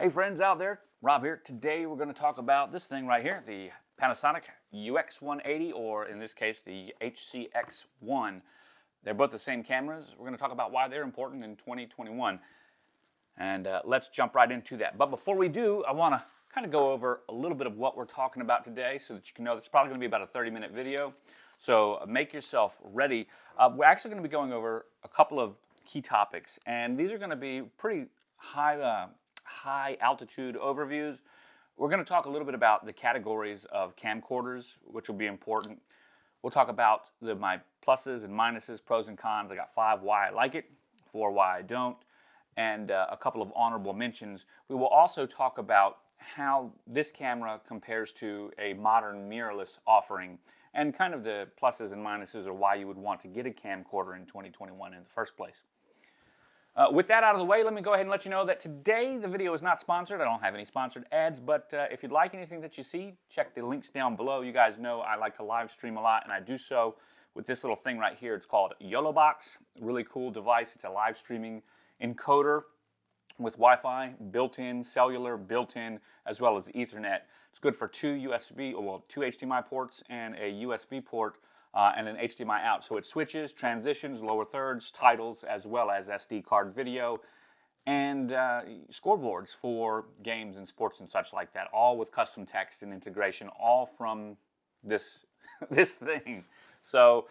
Hey friends out there, Rob here. Today we're going to talk about this thing right here, the Panasonic UX180, or in this case the HCX1. They're both the same cameras. We're going to talk about why they're important in 2021. And let's jump right into that. But before we do, I want to kind of go over a little bit of what we're talking about today so that you can know it's probably going to be about a 30-minute video. So make yourself ready. We're actually going to be going over a couple of key topics, and these are going to be pretty high altitude overviews. We're going to talk a little bit about the categories of camcorders, which will be important. We'll talk about my pluses and minuses, pros and cons. I got 5 why I like it, 4 why I don't, and a couple of honorable mentions. We will also talk about how this camera compares to a modern mirrorless offering and kind of the pluses and minuses, or why you would want to get a camcorder in 2021 in the first place. With that out of the way, let me go ahead and let you know that today the video is not sponsored. I don't have any sponsored ads, but if you'd like anything that you see, check the links down below. You guys know I like to live stream a lot, and I do so with this little thing right here. It's called Yolobox. Really cool device. It's a live streaming encoder with Wi-Fi built-in, cellular built-in, as well as Ethernet. It's good for 2 HDMI ports and a USB port. And an HDMI out. So it switches, transitions, lower thirds, titles, as well as SD card video, and scoreboards for games and sports and such like that, all with custom text and integration, all from this thing. So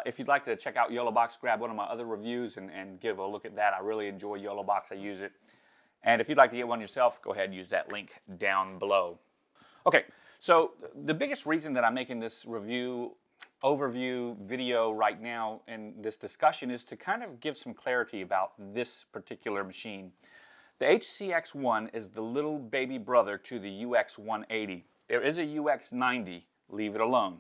if you'd like to check out Yolobox, grab one of my other reviews and give a look at that. I really enjoy Yolobox. I use it. And if you'd like to get one yourself, go ahead and use that link down below. Okay, so the biggest reason that I'm making this overview video right now in this discussion is to kind of give some clarity about this particular machine. The HCX1 is the little baby brother to the UX180. There is a UX90, leave it alone.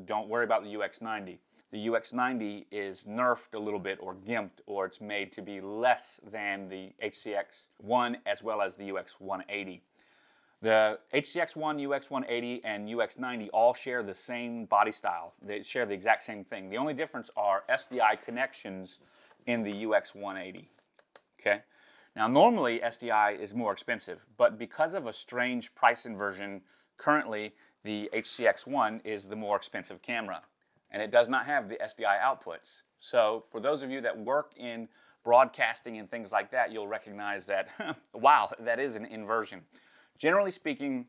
Don't worry about the UX90. The UX90 is nerfed a little bit or gimped, or it's made to be less than the HCX1 as well as the UX180. The HCX1, UX180, and UX90 all share the same body style. They share the exact same thing. The only difference are SDI connections in the UX180. Okay? Now, normally SDI is more expensive, but because of a strange price inversion, currently the HCX1 is the more expensive camera, and it does not have the SDI outputs. So for those of you that work in broadcasting and things like that, you'll recognize that, wow, that is an inversion. Generally speaking,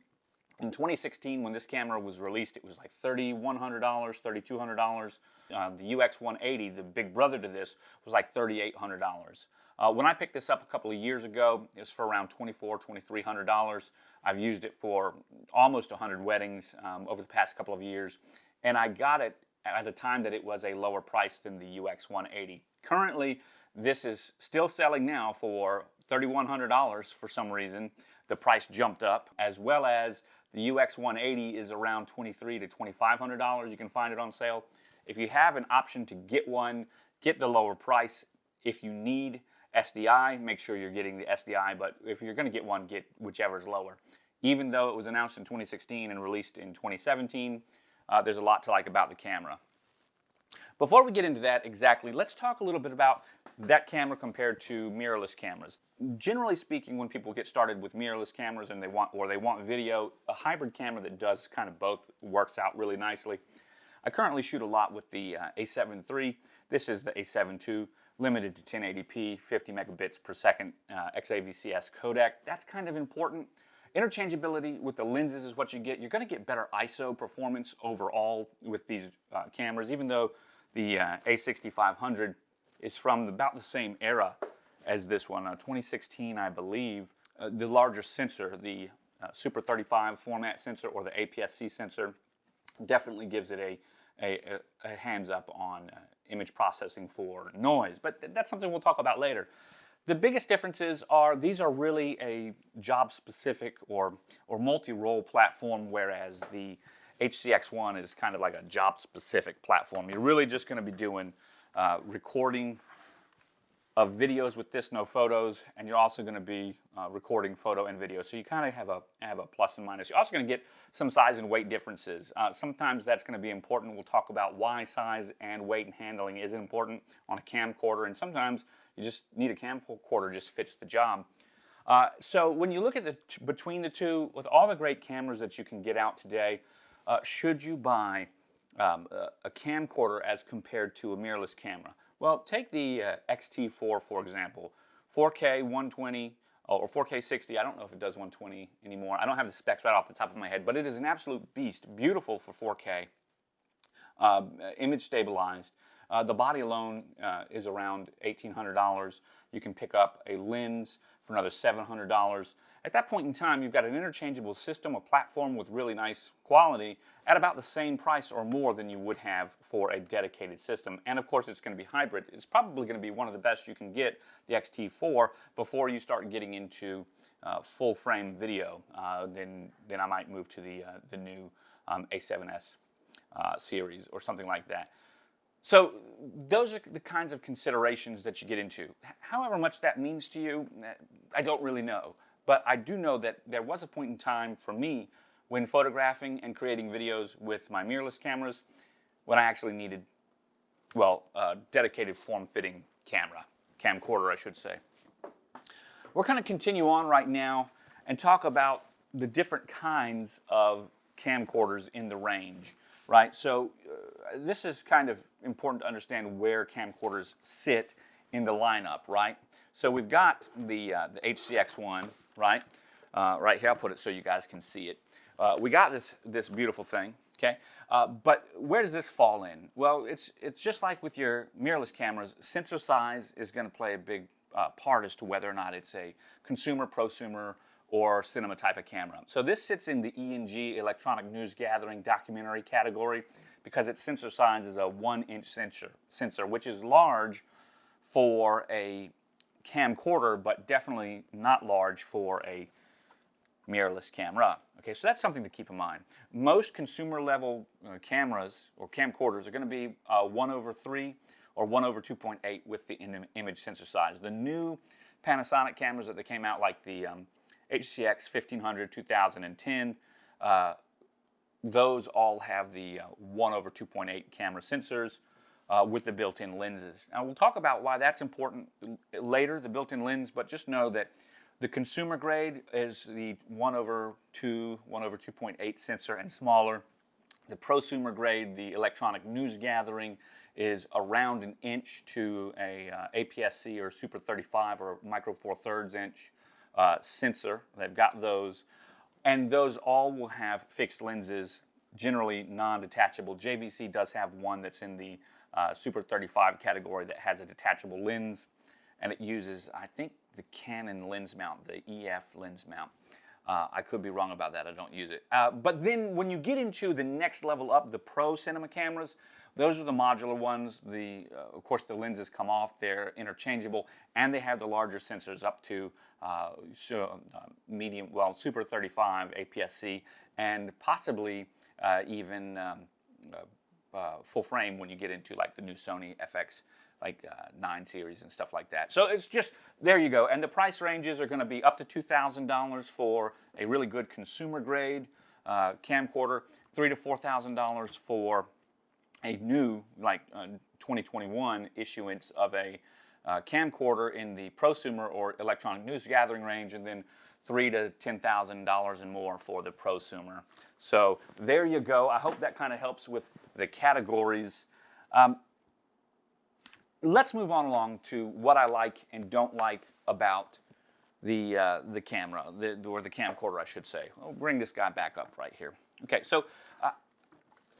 in 2016, when this camera was released, it was like $3,100, $3,200. The UX180, the big brother to this, was like $3,800. When I picked this up a couple of years ago, it was for around $2,400, $2,300. I've used it for almost 100 weddings over the past couple of years, and I got it at a time that it was a lower price than the UX180. Currently, this is still selling now for $3,100 for some reason. The price jumped up, as well as the UX180 is around $2,300 to $2,500. You can find it on sale. If you have an option to get one, get the lower price. If you need SDI, make sure you're getting the SDI, but if you're going to get one, get whichever is lower. Even though it was announced in 2016 and released in 2017, there's a lot to like about the camera. Before we get into that exactly, let's talk a little bit about that camera compared to mirrorless cameras. Generally speaking, when people get started with mirrorless cameras and they want video, a hybrid camera that does kind of both works out really nicely. I currently shoot a lot with the A7 III. This is the A7 II, limited to 1080p, 50 megabits per second XAVCS codec. That's kind of important. Interchangeability with the lenses is what you get. You're going to get better ISO performance overall with these cameras, even though the A6500 is from about the same era as this one, 2016, I believe. The larger sensor, the Super 35 format sensor or the APS-C sensor, definitely gives it a hands up on image processing for noise. But that's something we'll talk about later. The biggest differences are these are really a job-specific or multi-role platform, whereas the HCX1 is kind of like a job-specific platform. You're really just going to be doing recording of videos with this, no photos, and you're also going to be recording photo and video. So you kind of have a plus and minus. You're also going to get some size and weight differences. Sometimes that's going to be important. We'll talk about why size and weight and handling is important on a camcorder, and sometimes you just need a camcorder, just fits the job. So when you look at between the two, with all the great cameras that you can get out today, should you buy a camcorder as compared to a mirrorless camera? Well, take the XT4 for example, 4K 120 or 4K 60. I don't know if it does 120 anymore. I don't have the specs right off the top of my head, but it is an absolute beast. Beautiful for 4K, image stabilized. The body alone is around $1,800. You can pick up a lens for another $700. At that point in time, you've got an interchangeable system, a platform with really nice quality at about the same price or more than you would have for a dedicated system. And of course, it's going to be hybrid. It's probably going to be one of the best you can get, the XT4, before you start getting into full frame video. Then I might move to the new A7S series or something like that. So those are the kinds of considerations that you get into. However much that means to you, I don't really know. But I do know that there was a point in time for me when photographing and creating videos with my mirrorless cameras when I actually needed, well, a dedicated form-fitting camcorder, I should say. We're going to continue on right now and talk about the different kinds of camcorders in the range. Right, so this is kind of important to understand where camcorders sit in the lineup, right? So we've got the HCX1, right? Right here, I'll put it so you guys can see it. We got this beautiful thing, okay? But where does this fall in? Well, it's just like with your mirrorless cameras. Sensor size is going to play a big part as to whether or not it's a consumer, prosumer, or cinema type of camera. So this sits in the E&G, electronic news gathering documentary category, because its sensor size is a 1-inch sensor, which is large for a camcorder, but definitely not large for a mirrorless camera. Okay, so that's something to keep in mind. Most consumer level cameras or camcorders are going to be 1/3 or 1/2.8 with the image sensor size. The new Panasonic cameras that they came out, like the HCX 1500 2010, those all have the 1/2.8 camera sensors with the built-in lenses. Now we'll talk about why that's important later, the built-in lens, but just know that the consumer grade is the 1/2, 1/2.8 sensor and smaller. The prosumer grade, the electronic news gathering, is around 1 inch to a APS-C or Super 35 or Micro Four Thirds inch sensor. They've got those, and those all will have fixed lenses, generally non-detachable. JVC does have one that's in the Super 35 category that has a detachable lens, and it uses, I think, the Canon lens mount, the EF lens mount. I could be wrong about that. I don't use it. But then when you get into the next level up, the pro cinema cameras, those are the modular ones. Of course, the lenses come off. They're interchangeable, and they have the larger sensors up to medium, well, Super 35 APS-C, and possibly even full frame when you get into like the new Sony FX like 9 series and stuff like that. So it's just, there you go. And the price ranges are going to be up to $2,000 for a really good consumer grade camcorder, $3,000 to $4,000 for a new, like 2021 issuance of a camcorder in the prosumer or electronic news gathering range, and then $3,000 to $10,000 and more for the prosumer. So there you go. I hope that kind of helps with the categories. Let's move on along to what I like and don't like about the camera, or the camcorder, I should say. I'll bring this guy back up right here. Okay, so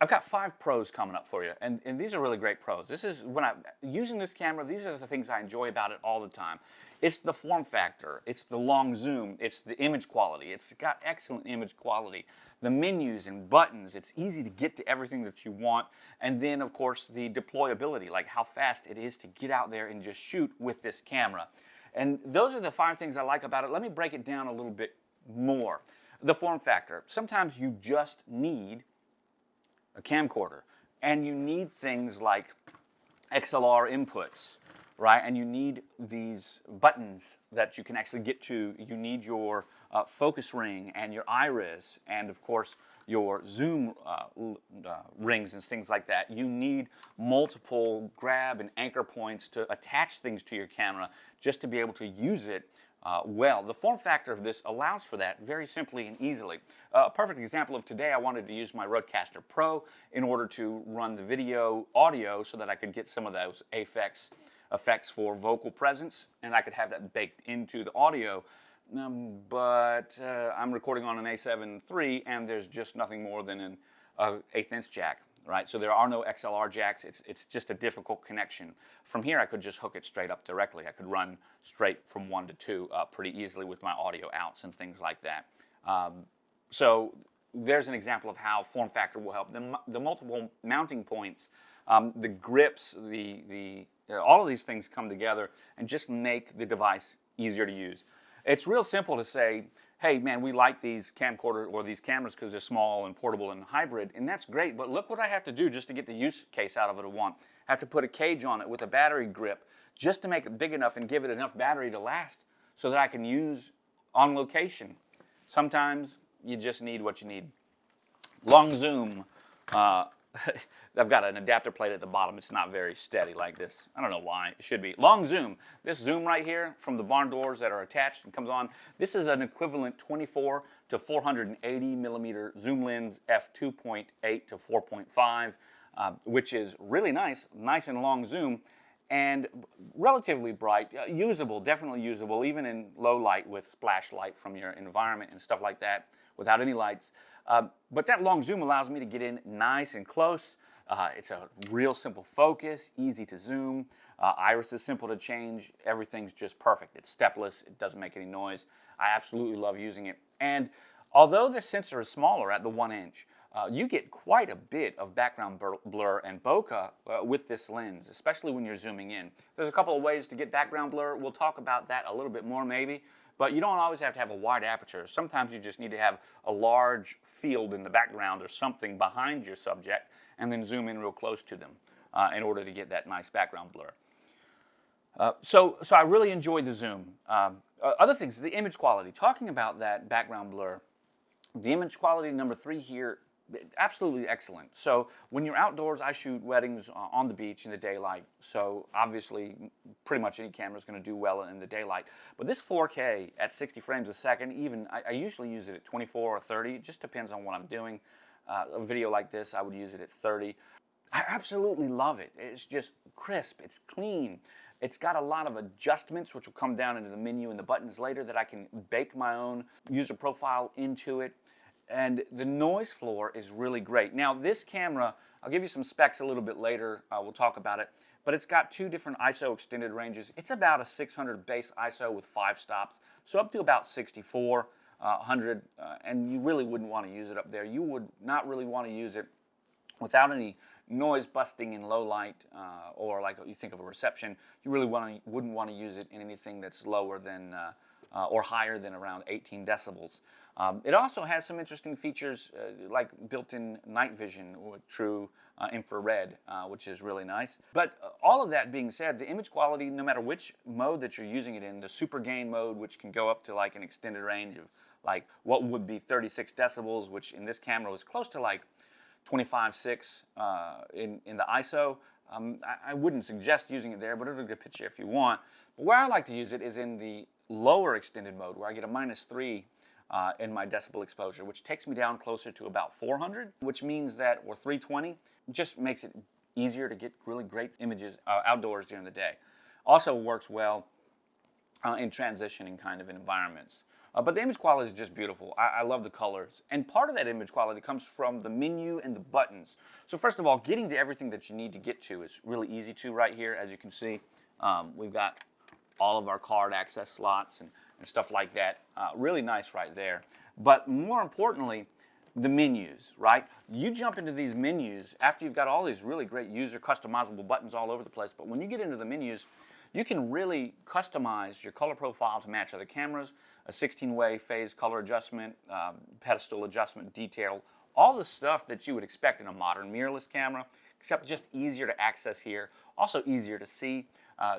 I've got 5 pros coming up for you, and these are really great pros. This is, when I'm using this camera, these are the things I enjoy about it all the time. It's the form factor, it's the long zoom, it's the image quality. It's got excellent image quality. The menus and buttons, it's easy to get to everything that you want. And then, of course, the deployability, like how fast it is to get out there and just shoot with this camera. And those are the 5 things I like about it. Let me break it down a little bit more. The form factor. Sometimes you just need a camcorder, and you need things like XLR inputs, right? And you need these buttons that you can actually get to. You need your focus ring and your iris and of course your zoom rings and things like that. You need multiple grab and anchor points to attach things to your camera just to be able to use it well. The form factor of this allows for that very simply and easily. A perfect example of today, I wanted to use my Rodecaster Pro in order to run the video audio so that I could get some of those effects for vocal presence, and I could have that baked into the audio. But I'm recording on an A7 III, and there's just nothing more than an 1/8 inch jack, right? So there are no XLR jacks. It's just a difficult connection. From here, I could just hook it straight up directly. I could run straight from 1 to 2 pretty easily with my audio outs and things like that. So there's an example of how form factor will help. The multiple mounting points, the grips, all of these things come together and just make the device easier to use. It's real simple to say, hey man, we like these camcorder or these cameras because they're small and portable and hybrid, and that's great, but look what I have to do just to get the use case out of it I want. I have to put a cage on it with a battery grip just to make it big enough and give it enough battery to last so that I can use on location. Sometimes you just need what you need. Long zoom. I've got an adapter plate at the bottom. It's not very steady like this. I don't know why. It should be. Long zoom. This zoom right here from the barn doors that are attached and comes on, this is an equivalent 24 to 480 millimeter zoom lens f2.8 to 4.5, which is really nice and long zoom and relatively bright, usable, definitely usable, even in low light with splash light from your environment and stuff like that without any lights. But that long zoom allows me to get in nice and close. It's a real simple focus, easy to zoom. Iris is simple to change. Everything's just perfect. It's stepless. It doesn't make any noise. I absolutely love using it. And although the sensor is smaller at the 1 inch, you get quite a bit of background blur and bokeh with this lens, especially when you're zooming in. There's a couple of ways to get background blur. We'll talk about that a little bit more maybe. But you don't always have to have a wide aperture. Sometimes you just need to have a large field in the background or something behind your subject and then zoom in real close to them in order to get that nice background blur. So I really enjoy the zoom. Other things, the image quality. Talking about that background blur, the image quality number 3 here, absolutely excellent. So when you're outdoors, I shoot weddings on the beach in the daylight. So obviously, pretty much any camera is going to do well in the daylight. But this 4K at 60 frames a second, even I usually use it at 24 or 30. It just depends on what I'm doing. A video like this, I would use it at 30. I absolutely love it. It's just crisp. It's clean. It's got a lot of adjustments, which will come down into the menu and the buttons later, that I can bake my own user profile into it. And the noise floor is really great. Now this camera, I'll give you some specs a little bit later, we'll talk about it, but it's got 2 different ISO extended ranges. It's about a 600 base ISO with 5 stops, so up to about 64, 100, and you really wouldn't want to use it up there. You would not really want to use it without any noise busting in low light or like you think of a reception. You really wouldn't want to use it in anything that's lower than or higher than around 18 decibels. It also has some interesting features like built-in night vision with true infrared, which is really nice. But all of that being said, the image quality, no matter which mode that you're using it in, the super gain mode, which can go up to like an extended range of like what would be 36 decibels, which in this camera was close to like 25.6 in the ISO. I wouldn't suggest using it there, but it'll get a picture if you want. But where I like to use it is in the lower extended mode, where I get a -3 in my decibel exposure, which takes me down closer to about 400, which means that, or 320, just makes it easier to get really great images outdoors during the day. Also works well in transitioning kind of environments. But the image quality is just beautiful. I love the colors. And part of that image quality comes from the menu and the buttons. So first of all, getting to everything that you need to get to is really easy to right here. As you can see, we've got all of our card access slots and stuff like that. Really nice right there. But more importantly, the menus, right? You jump into these menus after you've got all these really great user customizable buttons all over the place. But when you get into the menus, you can really customize your color profile to match other cameras, a 16-way phase color adjustment, pedestal adjustment, detail, all the stuff that you would expect in a modern mirrorless camera, except just easier to access here. Also easier to see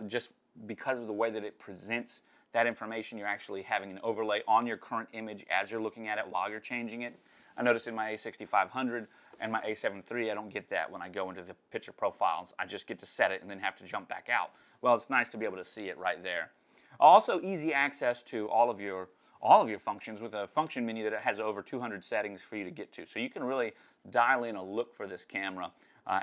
just because of the way that it presents that information, you're actually having an overlay on your current image as you're looking at it while you're changing it. I noticed in my A6500 and my A7 III, I don't get that when I go into the picture profiles. I just get to set it and then have to jump back out. Well, it's nice to be able to see it right there. Also, easy access to all of your functions with a function menu that has over 200 settings for you to get to. So you can really dial in a look for this camera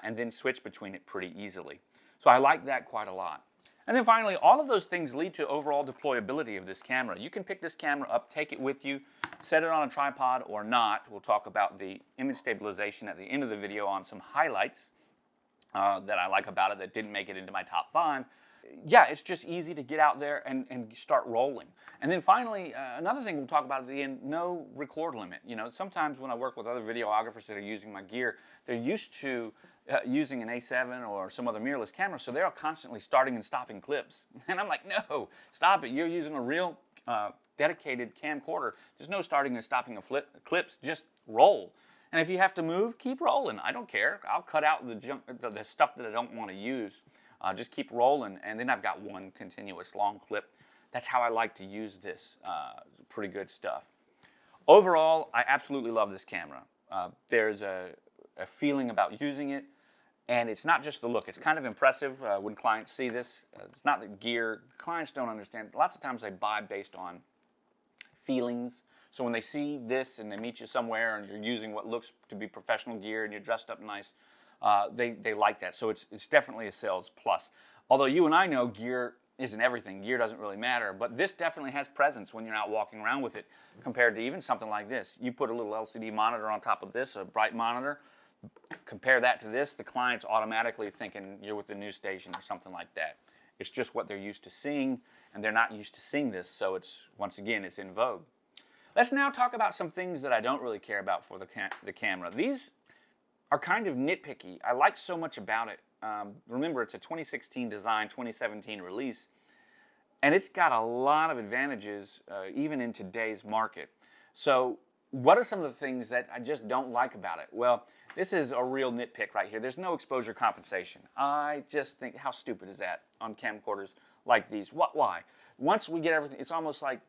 and then switch between it pretty easily. So I like that quite a lot. And then finally, all of those things lead to overall deployability of this camera. You can pick this camera up, take it with you, set it on a tripod or not. We'll talk about the image stabilization at the end of the video on some highlights that I like about it that didn't make it into my top 5. Yeah, it's just easy to get out there and start rolling. And then finally, another thing we'll talk about at the end, no record limit. You know, sometimes when I work with other videographers that are using my gear, they're used to using an A7 or some other mirrorless camera, so they're constantly starting and stopping clips. And I'm like, no, stop it. You're using a real dedicated camcorder. There's no starting and stopping of clips, just roll. And if you have to move, keep rolling. I don't care. I'll cut out the junk, the stuff that I don't want to use. Just keep rolling, and then I've got one continuous long clip. That's how I like to use this. Pretty good stuff. Overall, I absolutely love this camera. There's a feeling about using it, and it's not just the look. It's kind of impressive when clients see this. It's not the gear. Clients don't understand. Lots of times they buy based on feelings. So when they see this and they meet you somewhere and you're using what looks to be professional gear and you're dressed up nice, they like that. So it's definitely a sales plus. Although you and I know gear isn't everything. Gear doesn't really matter. But this definitely has presence when you're out walking around with it compared to even something like this. You put a little LCD monitor on top of this, a bright monitor, compare that to this, the client's automatically thinking you're with the news station or something like that. It's just what they're used to seeing, and they're not used to seeing this, so it's, once again, it's in vogue. Let's now talk about some things that I don't really care about for the camera. These are kind of nitpicky. I like so much about it. Remember, it's a 2016 design, 2017 release, and it's got a lot of advantages even in today's market. So what are some of the things that I just don't like about it? Well, this is a real nitpick right here. There's no exposure compensation. I just think, how stupid is that on camcorders like these? Why? Once we get everything, it's almost like,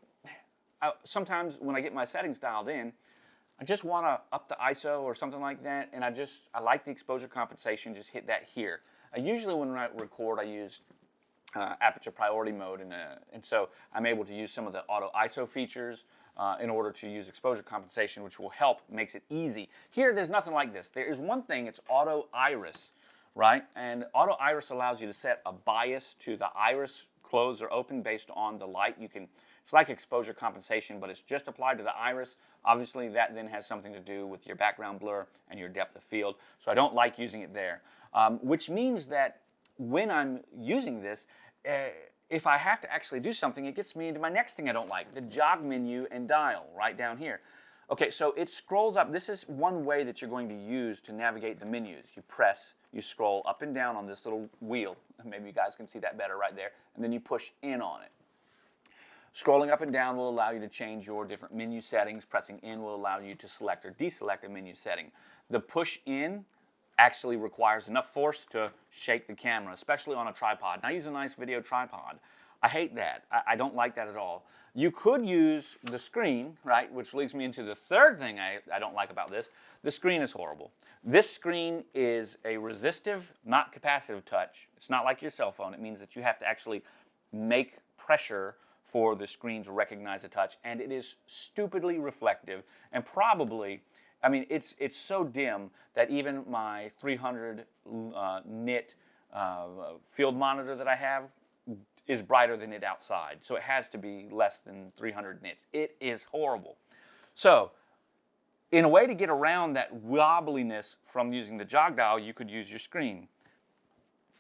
sometimes when I get my settings dialed in, I just want to up the ISO or something like that, and I like the exposure compensation, just hit that here. Usually when I record, I use aperture priority mode, and so I'm able to use some of the auto ISO features in order to use exposure compensation, which will help, makes it easy. Here, there's nothing like this. There is one thing, it's auto iris, right? And auto iris allows you to set a bias to the iris close or open based on the light. It's like exposure compensation, but it's just applied to the iris. Obviously, that then has something to do with your background blur and your depth of field. So I don't like using it there, which means that when I'm using this, if I have to actually do something, it gets me into my next thing I don't like, the jog menu and dial right down here. Okay, so it scrolls up. This is one way that you're going to use to navigate the menus. You press, you scroll up and down on this little wheel. Maybe you guys can see that better right there. And then you push in on it. Scrolling up and down will allow you to change your different menu settings. Pressing in will allow you to select or deselect a menu setting. The push in actually requires enough force to shake the camera, especially on a tripod. And I use a nice video tripod. I hate that. I don't like that at all. You could use the screen, right, which leads me into the third thing I don't like about this. The screen is horrible. This screen is a resistive, not capacitive touch. It's not like your cell phone. It means that you have to actually make pressure for the screen to recognize a touch, and it is stupidly reflective, and probably, I mean, it's so dim that even my 300 nit field monitor that I have is brighter than it outside. So it has to be less than 300 nits. It is horrible. So in a way to get around that wobbliness from using the jog dial, you could use your screen.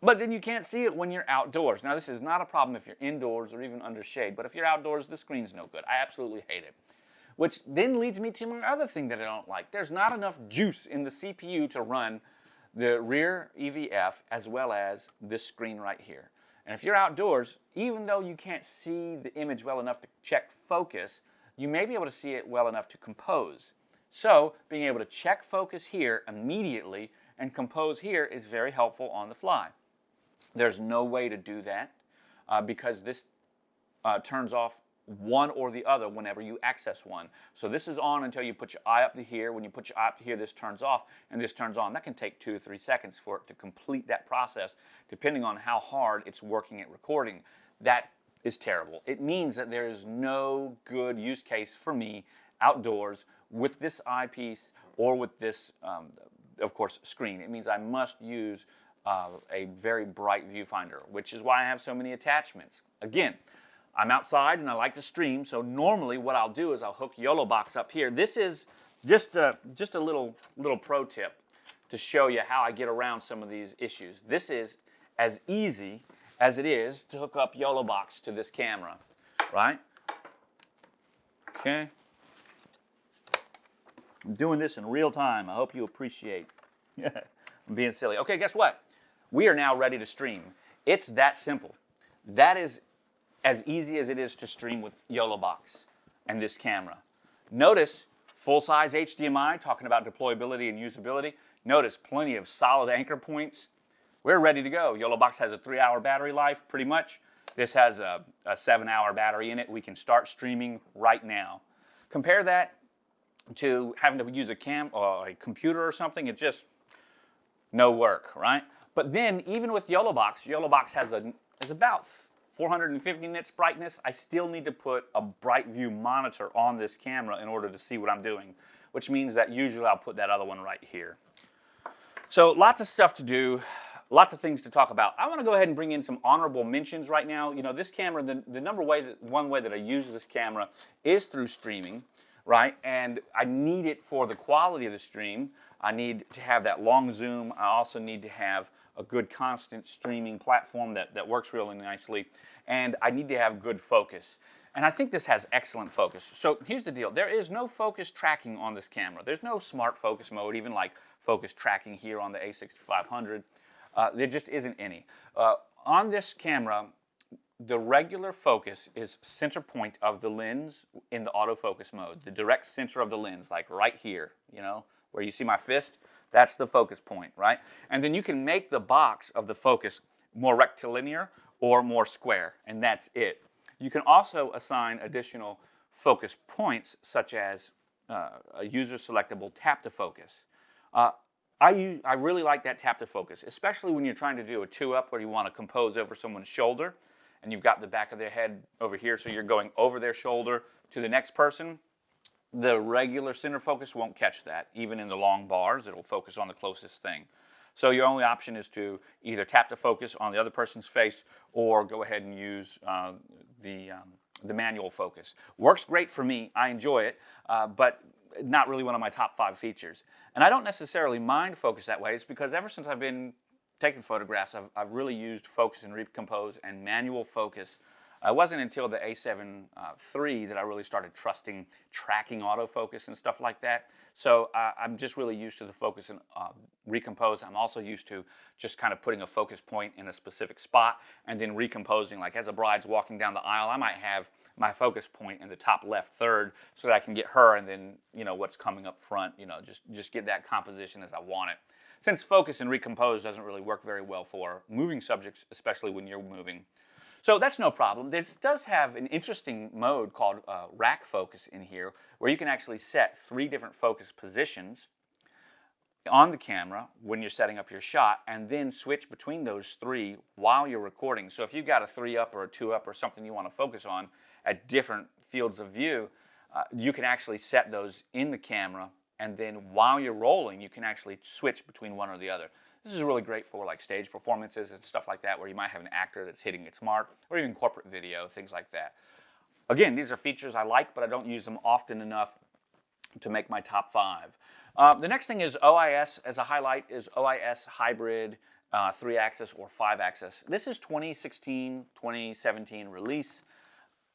But then you can't see it when you're outdoors. Now, this is not a problem if you're indoors or even under shade, but if you're outdoors, the screen's no good. I absolutely hate it. Which then leads me to my other thing that I don't like. There's not enough juice in the CPU to run the rear EVF as well as this screen right here. And if you're outdoors, even though you can't see the image well enough to check focus, you may be able to see it well enough to compose. So being able to check focus here immediately and compose here is very helpful on the fly. There's no way to do that because this turns off one or the other whenever you access one. So this is on until you put your eye up to here. When you put your eye up to here, this turns off and this turns on. That can take 2 or 3 seconds for it to complete that process, depending on how hard it's working at recording. That is terrible. It means that there is no good use case for me outdoors with this eyepiece or with this, of course, screen. It means I must use a very bright viewfinder, which is why I have so many attachments. Again, I'm outside and I like to stream, so normally what I'll do is I'll hook Yolobox up here. This is just a little pro tip to show you how I get around some of these issues. This is as easy as it is to hook up Yolobox to this camera, right? Okay. I'm doing this in real time. I hope you appreciate I'm being silly. Okay, guess what? We are now ready to stream. It's that simple. That is as easy as it is to stream with Yolobox and this camera. Notice full-size HDMI, talking about deployability and usability. Notice plenty of solid anchor points. We're ready to go. Yolobox has a 3-hour battery life, pretty much. This has a 7-hour battery in it. We can start streaming right now. Compare that to having to use a computer or something. It just, no work, right? But then, even with Yolobox, Yolobox has about 450 nits brightness. I still need to put a bright view monitor on this camera in order to see what I'm doing, which means that usually I'll put that other one right here. So lots of stuff to do, lots of things to talk about. I want to go ahead and bring in some honorable mentions right now. You know, this camera, the one way that I use this camera is through streaming, right? And I need it for the quality of the stream. I need to have that long zoom. I also need to have a good constant streaming platform that works really nicely. And I need to have good focus. And I think this has excellent focus. So here's the deal. There is no focus tracking on this camera. There's no smart focus mode, even like focus tracking here on the A6500. There just isn't any. On this camera, the regular focus is center point of the lens in the autofocus mode, the direct center of the lens, like right here, you know, where you see my fist. That's the focus point, right? And then you can make the box of the focus more rectilinear or more square, and that's it. You can also assign additional focus points, such as a user-selectable tap to focus. I really like that tap to focus, especially when you're trying to do a 2-up where you want to compose over someone's shoulder, and you've got the back of their head over here, so you're going over their shoulder to the next person. The regular center focus won't catch that. Even in the long bars, it'll focus on the closest thing. So your only option is to either tap to focus on the other person's face or go ahead and use the manual focus. Works great for me. I enjoy it, but not really one of my top 5 features. And I don't necessarily mind focus that way. It's because ever since I've been taking photographs, I've really used focus and recompose and manual focus. It wasn't until the A7 III that I really started trusting tracking autofocus and stuff like that. So I'm just really used to the focus and recompose. I'm also used to just kind of putting a focus point in a specific spot and then recomposing. Like as a bride's walking down the aisle, I might have my focus point in the top left third so that I can get her and then, you know, what's coming up front, you know, just get that composition as I want it. Since focus and recompose doesn't really work very well for moving subjects, especially when you're moving. So that's no problem. This does have an interesting mode called rack focus in here, where you can actually set 3 different focus positions on the camera when you're setting up your shot, and then switch between those 3 while you're recording. So if you've got a 3-up or a 2-up or something you want to focus on at different fields of view, you can actually set those in the camera, and then while you're rolling, you can actually switch between one or the other. This is really great for like stage performances and stuff like that, where you might have an actor that's hitting its mark, or even corporate video, things like that. Again, these are features I like, but I don't use them often enough to make my top 5. The next thing is OIS. As a highlight is OIS hybrid 3-axis or 5-axis. This is 2016, 2017 release.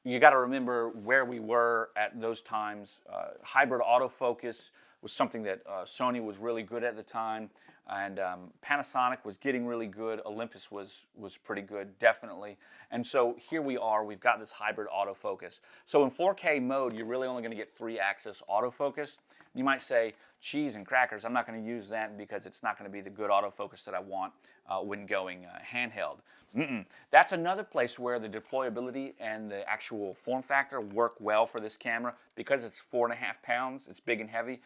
You got to remember where we were at those times. Hybrid autofocus was something that Sony was really good at the time, and Panasonic was getting really good. Olympus was pretty good, definitely. And so here we are, we've got this hybrid autofocus. So in 4K mode, you're really only going to get 3-axis autofocus. You might say, cheese and crackers, I'm not going to use that because it's not going to be the good autofocus that I want when going handheld. That's another place where the deployability and the actual form factor work well for this camera. Because it's 4.5 pounds, it's big and heavy.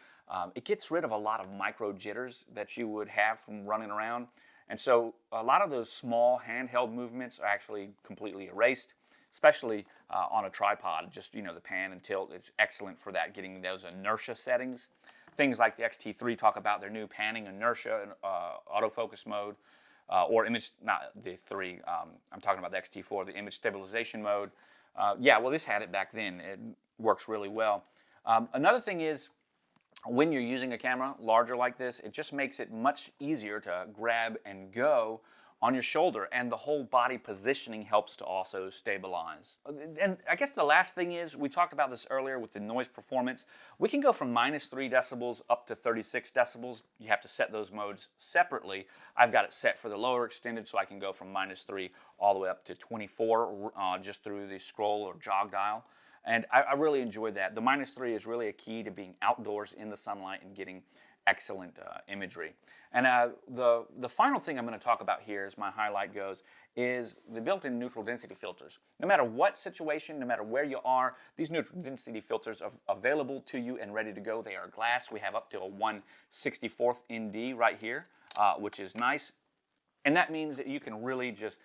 It gets rid of a lot of micro jitters that you would have from running around. And so a lot of those small handheld movements are actually completely erased, especially on a tripod. Just, you know, the pan and tilt, it's excellent for that, getting those inertia settings. Things like the X-T3 talk about their new panning inertia and autofocus mode. Or image, not the 3, I'm talking about the X-T4, the image stabilization mode. Yeah, well, this had it back then. It works really well. Another thing is, when you're using a camera larger like this, it just makes it much easier to grab and go on your shoulder, and the whole body positioning helps to also stabilize. And I guess the last thing is, we talked about this earlier with the noise performance. We can go from -3 decibels up to 36 decibels. You have to set those modes separately. I've got it set for the lower extended, so I can go from -3 all the way up to 24 just through the scroll or jog dial. And I really enjoyed that. The -3 is really a key to being outdoors in the sunlight and getting excellent imagery. And the final thing I'm going to talk about here, as my highlight goes, is the built-in neutral density filters. No matter what situation, no matter where you are, these neutral density filters are available to you and ready to go. They are glass. We have up to a 1/64th ND right here, which is nice. And that means that you can really just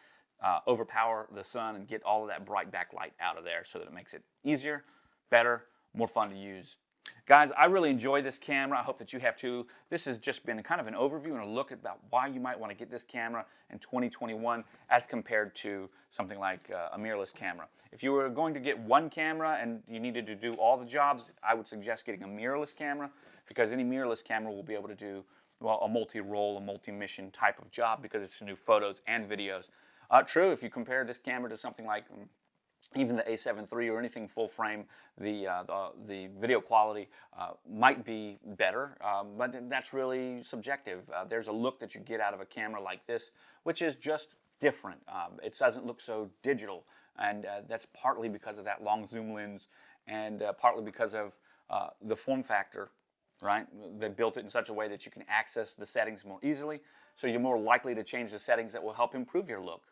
overpower the sun and get all of that bright backlight out of there, so that it makes it easier, better, more fun to use. Guys, I really enjoy this camera. I hope that you have too. This has just been kind of an overview and a look about why you might want to get this camera in 2021 as compared to something like a mirrorless camera. If you were going to get one camera and you needed to do all the jobs, I would suggest getting a mirrorless camera, because any mirrorless camera will be able to do, well, a multi-role, a multi-mission type of job, because it's to do photos and videos. True, if you compare this camera to something like even the A7 III or anything full frame, the video quality might be better, but that's really subjective. There's a look that you get out of a camera like this, which is just different. It doesn't look so digital, and that's partly because of that long zoom lens, and partly because of the form factor, right? They built it in such a way that you can access the settings more easily, so you're more likely to change the settings that will help improve your look.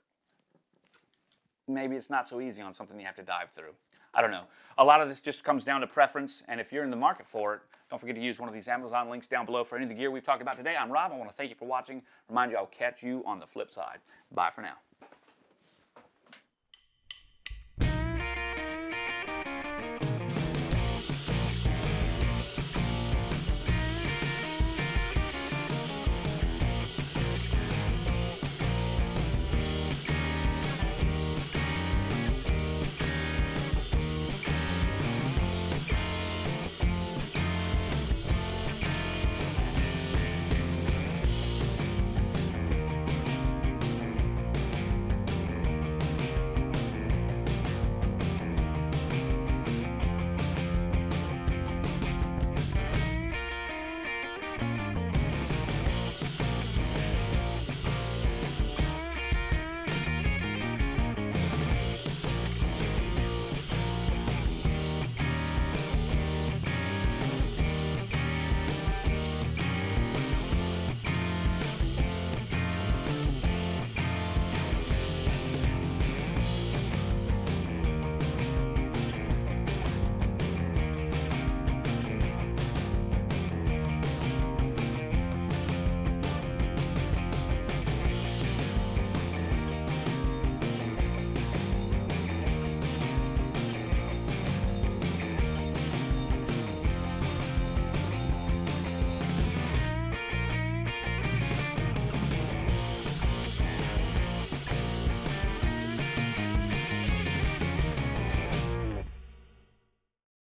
Maybe it's not so easy on something you have to dive through. I don't know. A lot of this just comes down to preference, and if you're in the market for it, don't forget to use one of these Amazon links down below for any of the gear we've talked about today. I'm Rob. I want to thank you for watching. Remind you, I'll catch you on the flip side. Bye for now.